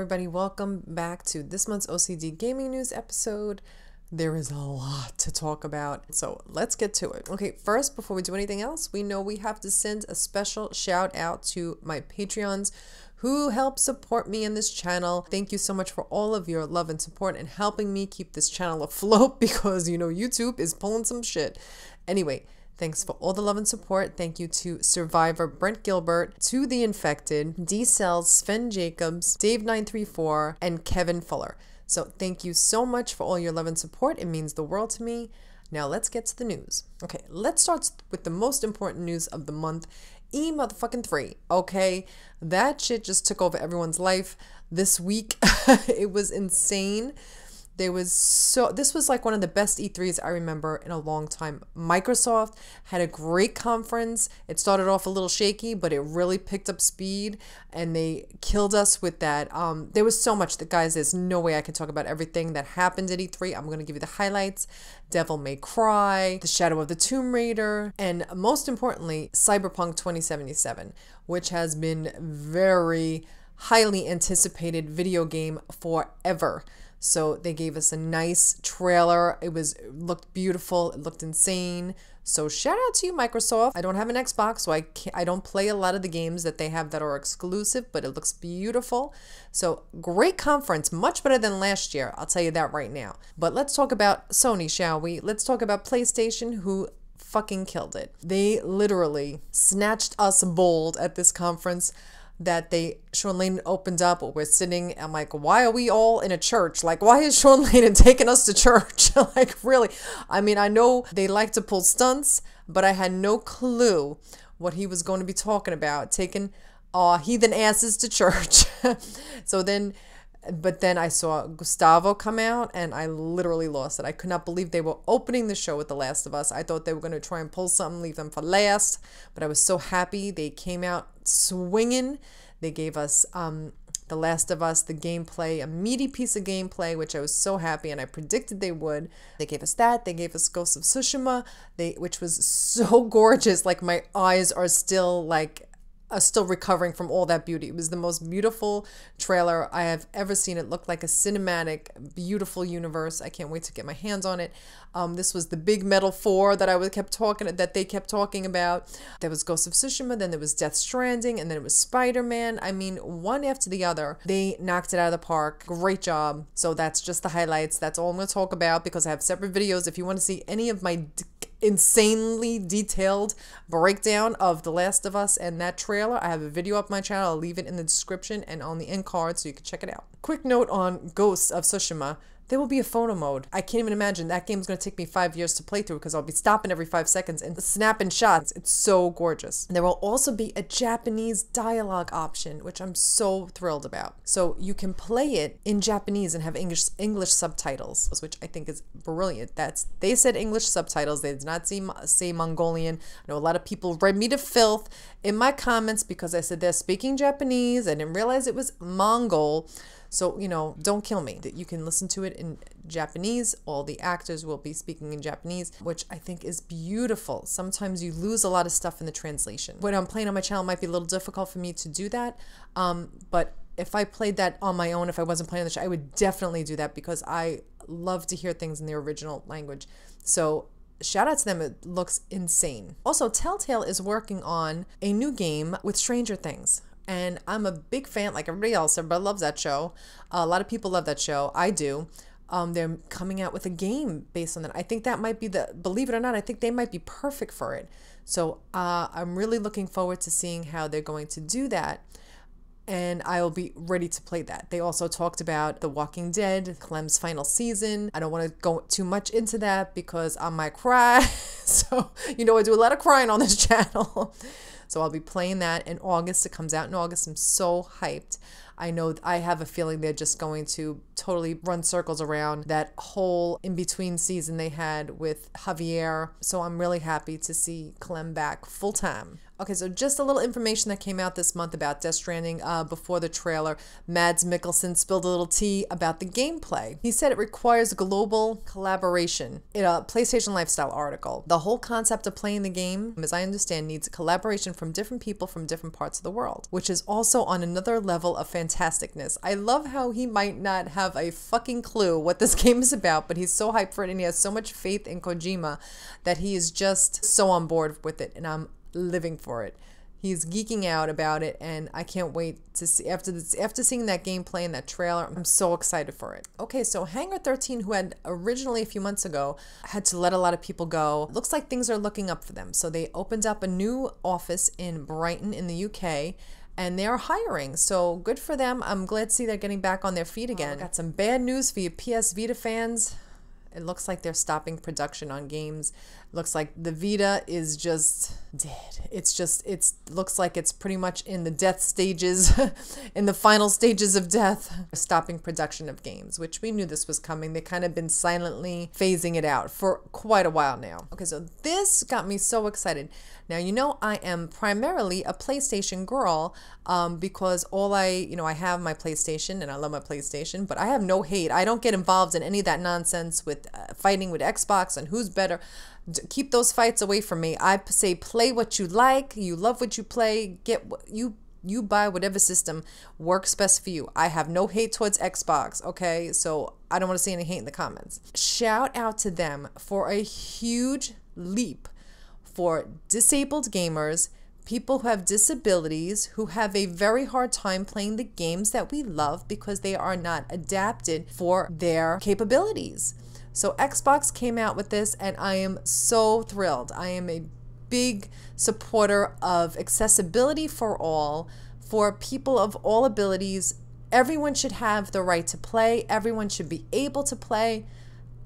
everybody? Welcome back to this month's O.C.D gaming news episode. There is a lot to talk about, so let's get to it. Okay, first, before we do anything else, we know we have to send a special shout out to my Patreons who help support me in this channel. Thank you so much for all of your love and support and helping me keep this channel afloat because, you know, YouTube is pulling some shit. Anyway, thanks for all the love and support. Thank you to Survivor Brent Gilbert, to The Infected, D Cells, Sven Jacobs, Dave934, and Kevin Fuller. So thank you so much for all your love and support. It means the world to me. Now let's get to the news. Okay, let's start with the most important news of the month. E-motherfucking-3, okay? That shit just took over everyone's life this week. It was insane. This was like one of the best E3s I remember in a long time. Microsoft had a great conference. It started off a little shaky, but it really picked up speed and they killed us with that. There was so much that, guys, there's no way I can talk about everything that happened at E3. I'm going to give you the highlights. Devil May Cry, The Shadow of the Tomb Raider, and most importantly, Cyberpunk 2077, which has been very highly anticipated video game forever. So they gave us a nice trailer. It looked beautiful. It looked insane. So shout out to you, Microsoft. I don't have an Xbox, so I don't play a lot of the games that they have that are exclusive, but it looks beautiful. So great conference, much better than last year. I'll tell you that right now. But let's talk about Sony, shall we? Let's talk about PlayStation, who fucking killed it. They literally snatched us bold at this conference. That Sean Layden opened up, we're sitting, I'm like, why are we all in a church? Like, why is Sean Layden taking us to church? Like, really? I mean, I know they like to pull stunts, but I had no clue what he was going to be talking about, taking heathen asses to church. But then I saw Gustavo come out and I literally lost it. I could not believe they were opening the show with The Last of Us. I thought they were going to try and pull something, leave them for last, but I was so happy. They came out swinging. They gave us The Last of Us, the gameplay, a meaty piece of gameplay, which I was so happy and I predicted they would. They gave us that. They gave us Ghost of Tsushima, which was so gorgeous. Like, my eyes are still recovering from all that beauty. It was the most beautiful trailer I have ever seen. It looked like a cinematic, beautiful universe. I can't wait to get my hands on it. This was the big metal 4 that they kept talking about. There was Ghost of Tsushima, then there was Death Stranding, and then it was Spider-Man. I mean, one after the other. They knocked it out of the park. Great job. So that's just the highlights. That's all I'm going to talk about because I have separate videos. If you want to see any of my insanely detailed breakdown of The Last of Us and that trailer, I have a video up my channel. I'll leave it in the description and on the end card so you can check it out. Quick note on Ghost of Tsushima. There will be a photo mode. I can't even imagine. That game's going to take me 5 years to play through because I'll be stopping every 5 seconds and snapping shots. It's so gorgeous. And there will also be a Japanese dialogue option, which I'm so thrilled about. So you can play it in Japanese and have English subtitles, which I think is brilliant. They said English subtitles. They did not say Mongolian. I know a lot of people read me to filth in my comments because I said they're speaking Japanese. I didn't realize it was Mongol. So, you know, don't kill me. That you can listen to it in Japanese. All the actors will be speaking in Japanese, which I think is beautiful. Sometimes you lose a lot of stuff in the translation. When I'm playing on my channel, it might be a little difficult for me to do that. But if I played that on my own, if I wasn't playing on the show, I would definitely do that because I love to hear things in the original language. So shout out to them. It looks insane. Also, Telltale is working on a new game with Stranger Things. And I'm a big fan, like everybody else. Everybody loves that show. A lot of people love that show. I do. They're coming out with a game based on that. I think that might be believe it or not, I think they might be perfect for it. So I'm really looking forward to seeing how they're going to do that. And I'll be ready to play that. They also talked about The Walking Dead, Clem's final season. I don't want to go too much into that because I might cry. So, you know, I do a lot of crying on this channel. So I'll be playing that in August. It comes out in August. I'm so hyped. I know I have a feeling they're just going to totally run circles around that whole in-between season they had with Javier. So I'm really happy to see Clem back full time. Okay, so just a little information that came out this month about Death Stranding before the trailer. Mads Mikkelsen spilled a little tea about the gameplay. He said it requires global collaboration in a PlayStation Lifestyle article. The whole concept of playing the game, as I understand, needs collaboration from different people from different parts of the world, which is also on another level of fantasy fantasticness. I love how he might not have a fucking clue what this game is about, but he's so hyped for it and he has so much faith in Kojima that he is just so on board with it, and I'm living for it. He's geeking out about it, and I can't wait to see after seeing that gameplay and that trailer. I'm so excited for it. Okay, so Hangar 13, who had originally a few months ago had to let a lot of people go, looks like things are looking up for them. So they opened up a new office in Brighton in the UK, and they're hiring. So good for them. I'm glad to see they're getting back on their feet again. Got some bad news for you PS Vita fans. It looks like they're stopping production on games. Looks like the Vita is just dead. It looks like it's pretty much in the death stages, in the final stages of death. Stopping production of games, which we knew this was coming. They kind of been silently phasing it out for quite a while now. Okay, so this got me so excited. Now, you know, I am primarily a PlayStation girl because I have my PlayStation and I love my PlayStation, but I have no hate. I don't get involved in any of that nonsense with fighting with Xbox and who's better. Keep those fights away from me. I say play what you like. You love what you play. Get what you buy whatever system works best for you. I have no hate towards Xbox, okay? So I don't want to see any hate in the comments. Shout out to them for a huge leap for disabled gamers, people who have disabilities, who have a very hard time playing the games that we love because they are not adapted for their capabilities. So Xbox came out with this, and I am so thrilled. I am a big supporter of accessibility for all, for people of all abilities. Everyone should have the right to play. Everyone should be able to play.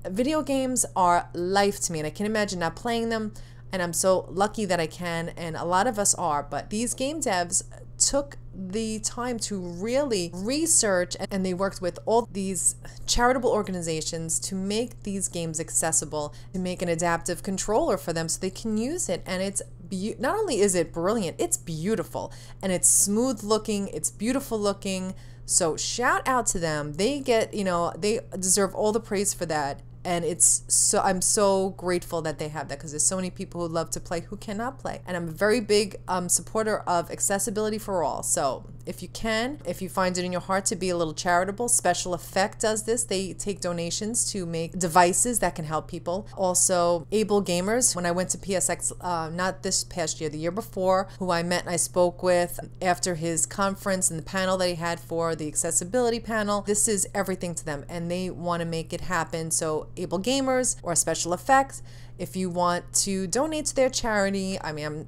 Video games are life to me, and I can imagine not playing them, and I'm so lucky that I can, and a lot of us are. But these game devs took the time to really research, and they worked with all these charitable organizations to make these games accessible, to make an adaptive controller for them so they can use it. And it's not only is it brilliant, it's beautiful, and it's smooth looking, it's beautiful looking. So shout out to them. They get, they deserve all the praise for that. And I'm so grateful that they have that, because there's so many people who love to play who cannot play. And I'm a very big supporter of accessibility for all. So if you find it in your heart to be a little charitable, Special Effect does this. They take donations to make devices that can help people. Also, Able Gamers, when I went to PSX, not this past year, the year before, who I met and I spoke with after his conference and the panel that he had for the accessibility panel, this is everything to them, and they want to make it happen. So Able Gamers or Special Effects, if you want to donate to their charity, I mean,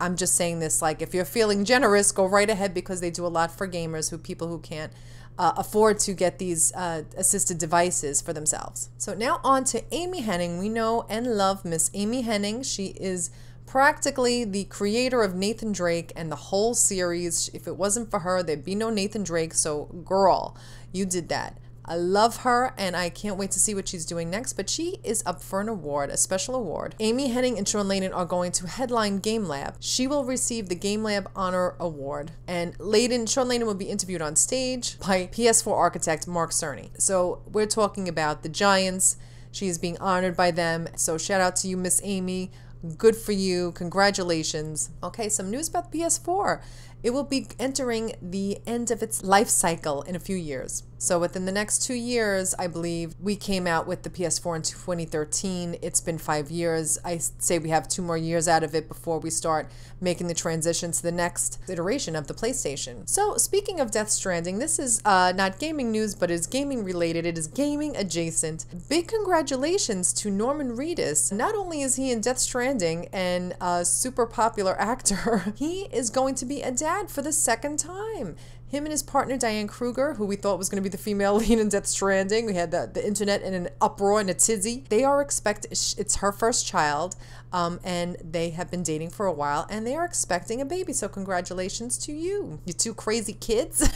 I'm just saying this, like, if you're feeling generous, go right ahead, because they do a lot for gamers, people who can't afford to get these assisted devices for themselves. So now on to Amy Hennig. We know and love Miss Amy Hennig. She is practically the creator of Nathan Drake and the whole series. If it wasn't for her, there'd be no Nathan Drake. So girl, you did that. I love her, and I can't wait to see what she's doing next, but she is up for an award, a special award. Amy Hennig and Sean Layden are going to headline Game Lab. She will receive the Game Lab Honor Award, and Sean Layden will be interviewed on stage by PS4 architect Mark Cerny. So we're talking about the Giants. She is being honored by them, so shout out to you, Miss Amy. Good for you. Congratulations. Okay, some news about the PS4. It will be entering the end of its life cycle in a few years. So within the next 2 years, I believe, we came out with the PS4 in 2013. It's been 5 years. I say we have 2 more years out of it before we start making the transition to the next iteration of the PlayStation. So speaking of Death Stranding, this is not gaming news, but is gaming related. It is gaming adjacent. Big congratulations to Norman Reedus. Not only is he in Death Stranding and a super popular actor, he is going to be a dad for the 2nd time. Him and his partner Diane Kruger, who we thought was going to be the female lead in Death Stranding. We had the internet in an uproar and a tizzy. They are it's her first child, and they have been dating for a while, and they are expecting a baby. So congratulations to you 2 crazy kids.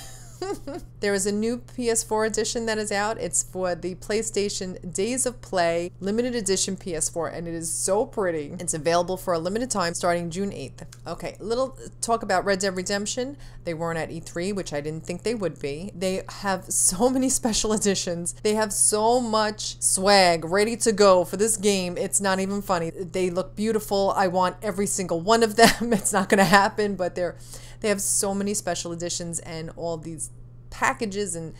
There is a new PS4 edition that is out. It's for the PlayStation Days of Play limited edition PS4, and it is so pretty. It's available for a limited time starting June 8th. Okay, little talk about Red Dead Redemption. They weren't at E3, which I didn't think they would be. They have so many special editions. They have so much swag ready to go for this game. It's not even funny. They look beautiful. I want every single one of them. It's not going to happen, but they have so many special editions and all these packages and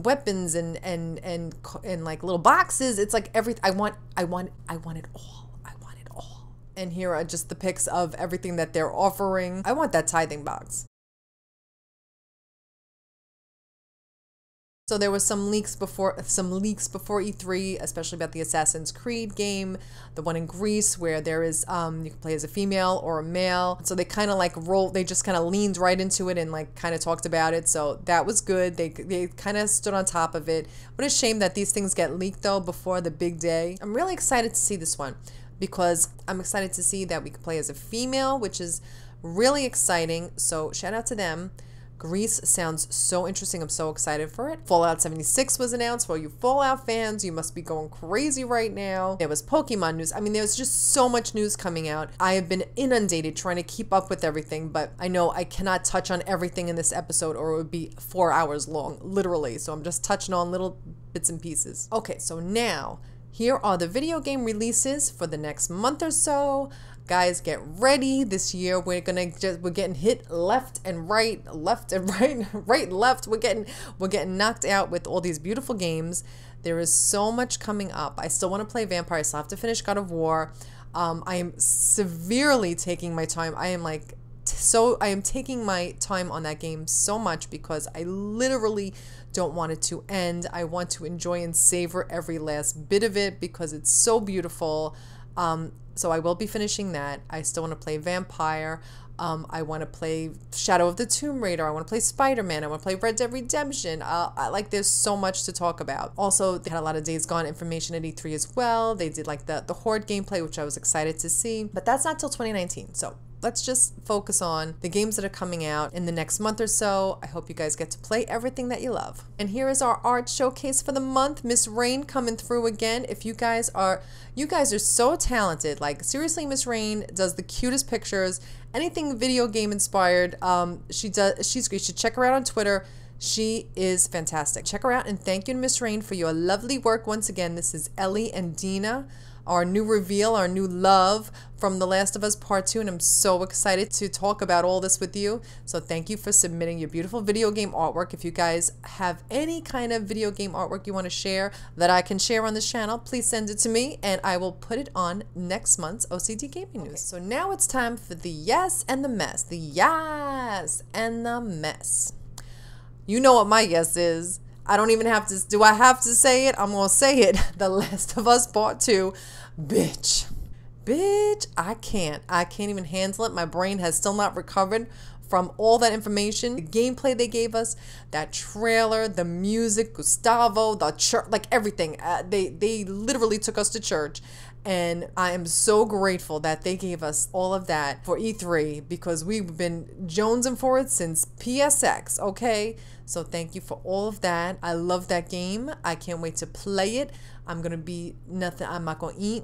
weapons and like little boxes. It's like everything. I want it all. I want it all. And here are just the pics of everything that they're offering. I want that tithing box. So there was some leaks before E3, especially about the Assassin's Creed game, the one in Greece where there is you can play as a female or a male. So they kind of like they just kind of leaned right into it and like kind of talked about it. So that was good. They kind of stood on top of it. What a shame that these things get leaked though before the big day. I'm really excited to see this one because I'm excited to see that we can play as a female, which is really exciting. So shout out to them. Greece sounds so interesting. I'm so excited for it. Fallout 76 was announced. For you Fallout fans, you must be going crazy right now. There was Pokemon news. I mean, there's just so much news coming out. I have been inundated trying to keep up with everything, but I know I cannot touch on everything in this episode or it would be 4 hours long, literally. So I'm just touching on little bits and pieces. Okay, so now here are the video game releases for the next month or so. Guys, get ready. This year we're getting hit left and right, right and left. We're getting knocked out with all these beautiful games. There is so much coming up. I still want to play Vampire. I still have to finish God of War. I am severely taking my time. I am taking my time on that game so much because I literally don't want it to end. I want to enjoy and savor every last bit of it because it's so beautiful. So I will be finishing that. I still want to play Vampire. I want to play Shadow of the Tomb Raider. I want to play Spider-Man. I want to play Red Dead Redemption. There's so much to talk about. Also, they had a lot of Days Gone information at E3 as well. They did like the Horde gameplay, which I was excited to see. But that's not till 2019. So let's just focus on the games that are coming out in the next month or so. I hope you guys get to play everything that you love. And here is our art showcase for the month. Miss Rain coming through again. If you guys are so talented. Like seriously, Miss Rain does the cutest pictures. Anything video game inspired, she's great. You should check her out on Twitter. She is fantastic. Check her out and thank you to Miss Rain for your lovely work once again. This is Ellie and Dina, our new reveal, our new love from The Last of Us Part 2, and I'm so excited to talk about all this with you. So thank you for submitting your beautiful video game artwork. If you guys have any kind of video game artwork you want to share that I can share on this channel, please send it to me and I will put it on next month's O.C.D Gaming News. So now it's time for the yes and the mess. The yes and the mess. You know what my yes is. I don't even have to, do I have to say it? I'm gonna say it. The Last of Us Part 2. Bitch, I can't even handle it. My brain has still not recovered from all that information, the gameplay they gave us, that trailer, the music, Gustavo, the church, like everything. They literally took us to church, and I am so grateful that they gave us all of that for E3 because we've been jonesing for it since PSX, okay? So thank you for all of that. I love that game. I can't wait to play it. I'm gonna be nothing. I'm not gonna eat.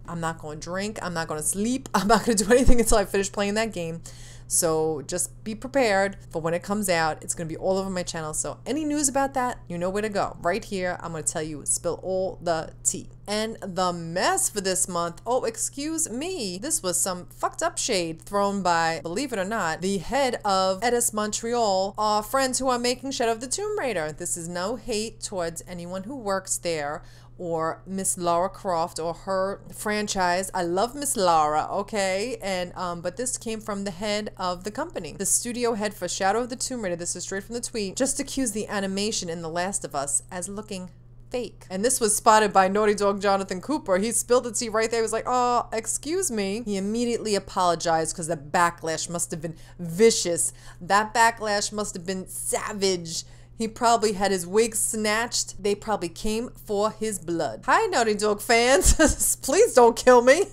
I'm not gonna drink. I'm not gonna sleep. I'm not gonna do anything until I finish playing that game. So just be prepared for when it comes out. It's going to be all over my channel. So any news about that, you know where to go. Right here, I'm going to tell you, spill all the tea. And the mess for this month, oh, excuse me, this was some fucked up shade thrown by, believe it or not, the head of Edis Montreal, our friends who are making Shadow of the Tomb Raider. This is no hate towards anyone who works there or Miss Lara Croft or her franchise. I love Miss Lara, okay? And but this came from the head of the company. The studio head for Shadow of the Tomb Raider, this is straight from the tweet, just accused the animation in The Last of Us as looking fake. And this was spotted by Naughty Dog Jonathan Cooper. He spilled the tea right there. He was like, oh, excuse me. He immediately apologized because the backlash must have been vicious. That backlash must have been savage. He probably had his wig snatched. They probably came for his blood. Hi, Naughty Dog fans. Please don't kill me.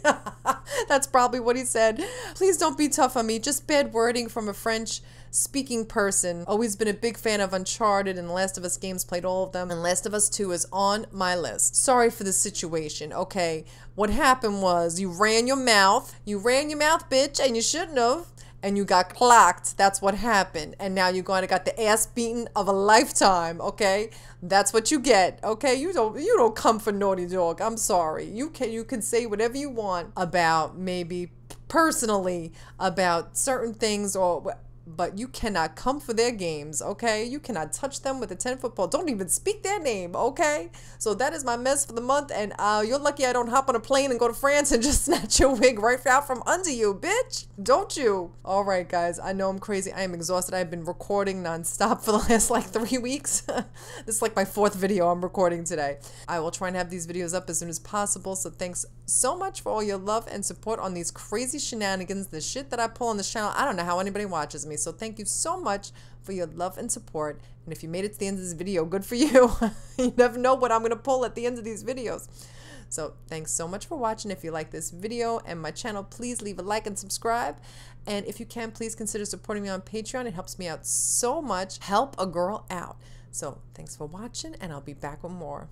That's probably what he said. Please don't be tough on me. Just bad wording from a French-speaking person. Always been a big fan of Uncharted and Last of Us games, played all of them. And Last of Us 2 is on my list. Sorry for the situation, okay? What happened was you ran your mouth. You ran your mouth, bitch, and you shouldn't have. And you got clocked. That's what happened. And now you're going to got the ass beaten of a lifetime, okay? That's what you get, okay? You don't come for Naughty Dog. I'm sorry. You can say whatever you want about maybe personally about certain things or but you cannot come for their games, okay? You cannot touch them with a 10-foot pole. Don't even speak their name, okay? So that is my mess for the month, and you're lucky I don't hop on a plane and go to France and just snatch your wig right out from under you, bitch. Don't you? All right, guys, I know I'm crazy. I am exhausted. I've been recording nonstop for the last like 3 weeks. This is like my 4th video I'm recording today. I will try and have these videos up as soon as possible, so thanks so much for all your love and support on these crazy shenanigans, the shit that I pull on this channel. I don't know how anybody watches me, so thank you so much for your love and support. And if you made it to the end of this video, good for you. You never know what I'm gonna pull at the end of these videos. So thanks so much for watching. If you like this video and my channel, please leave a like and subscribe. And if you can, please consider supporting me on Patreon. It helps me out so much. Help a girl out. So thanks for watching, and I'll be back with more.